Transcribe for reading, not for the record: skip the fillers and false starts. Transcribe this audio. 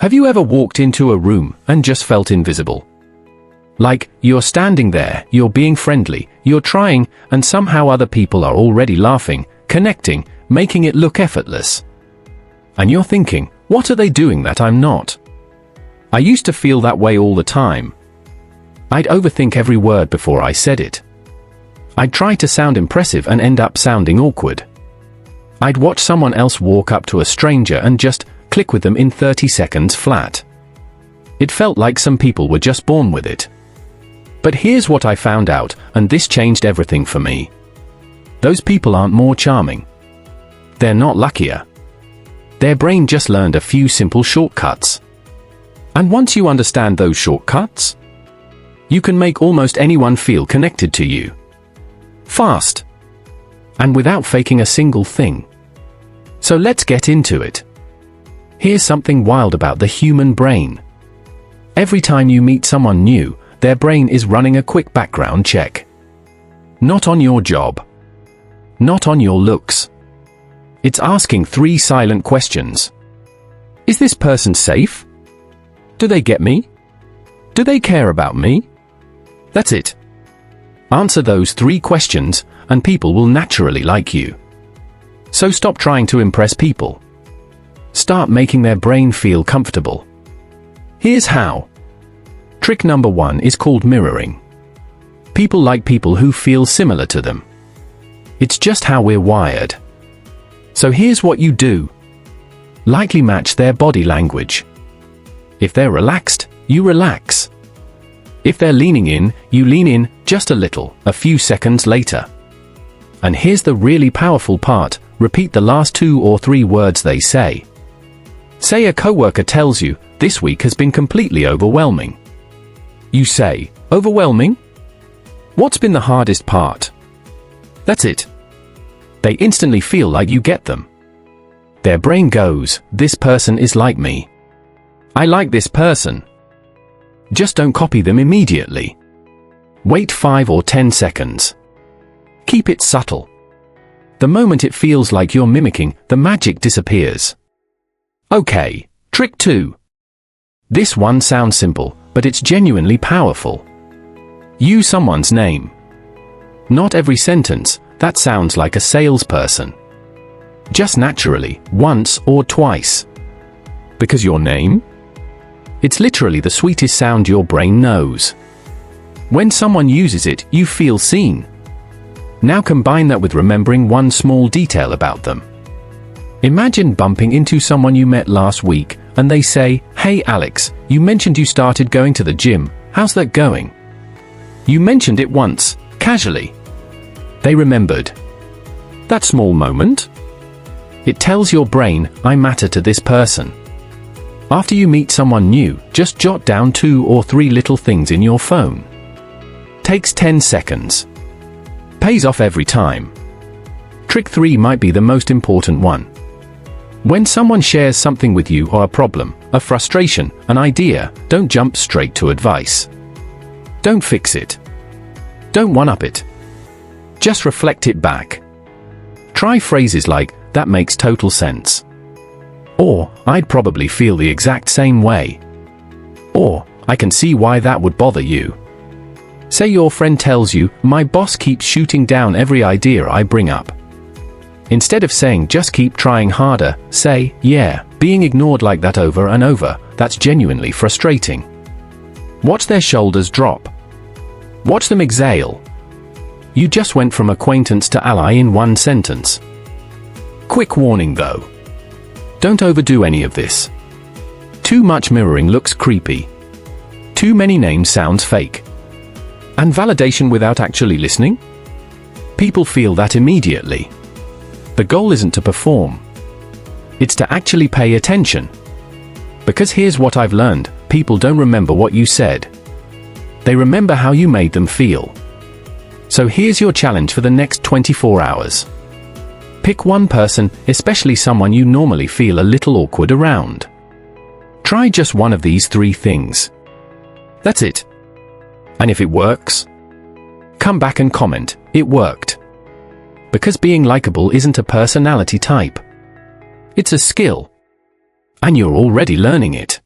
Have you ever walked into a room and just felt invisible? Like, you're standing there, you're being friendly, you're trying, and somehow other people are already laughing, connecting, making it look effortless. And you're thinking, what are they doing that I'm not? I used to feel that way all the time. I'd overthink every word before I said it. I'd try to sound impressive and end up sounding awkward. I'd watch someone else walk up to a stranger and just click with them in 30 seconds flat. It felt like some people were just born with it. But here's what I found out, and this changed everything for me. Those people aren't more charming. They're not luckier. Their brain just learned a few simple shortcuts. And once you understand those shortcuts, you can make almost anyone feel connected to you. Fast. And without faking a single thing. So let's get into it. Here's something wild about the human brain. Every time you meet someone new, their brain is running a quick background check. Not on your job. Not on your looks. It's asking 3 silent questions. Is this person safe? Do they get me? Do they care about me? That's it. Answer those 3 questions, and people will naturally like you. So stop trying to impress people. Start making their brain feel comfortable. Here's how. Trick number 1 is called mirroring. People like people who feel similar to them. It's just how we're wired. So here's what you do. Lightly match their body language. If they're relaxed, you relax. If they're leaning in, you lean in just a little, a few seconds later. And here's the really powerful part, repeat the last 2 or 3 words they say. Say a coworker tells you, this week has been completely overwhelming. You say, overwhelming? What's been the hardest part? That's it. They instantly feel like you get them. Their brain goes, this person is like me. I like this person. Just don't copy them immediately. Wait 5 or 10 seconds. Keep it subtle. The moment it feels like you're mimicking, the magic disappears. Okay, trick 2. This one sounds simple, but it's genuinely powerful. Use someone's name. Not every sentence, that sounds like a salesperson. Just naturally, once or twice. Because your name? It's literally the sweetest sound your brain knows. When someone uses it, you feel seen. Now combine that with remembering one small detail about them. Imagine bumping into someone you met last week, and they say, hey Alex, you mentioned you started going to the gym, how's that going? You mentioned it once, casually. They remembered. That small moment? It tells your brain, I matter to this person. After you meet someone new, just jot down 2 or 3 little things in your phone. Takes 10 seconds. Pays off every time. Trick 3 might be the most important one. When someone shares something with you or a problem, a frustration, an idea, don't jump straight to advice. Don't fix it. Don't one-up it. Just reflect it back. Try phrases like, that makes total sense. Or, I'd probably feel the exact same way. Or, I can see why that would bother you. Say your friend tells you, my boss keeps shooting down every idea I bring up. Instead of saying just keep trying harder, say, yeah, being ignored like that over and over, that's genuinely frustrating. Watch their shoulders drop. Watch them exhale. You just went from acquaintance to ally in one sentence. Quick warning though. Don't overdo any of this. Too much mirroring looks creepy. Too many names sounds fake. And validation without actually listening? People feel that immediately. The goal isn't to perform. It's to actually pay attention. Because here's what I've learned, people don't remember what you said. They remember how you made them feel. So here's your challenge for the next 24 hours. Pick one person, especially someone you normally feel a little awkward around. Try just one of these 3 things. That's it. And if it works, come back and comment, it worked. Because being likable isn't a personality type. It's a skill. And you're already learning it.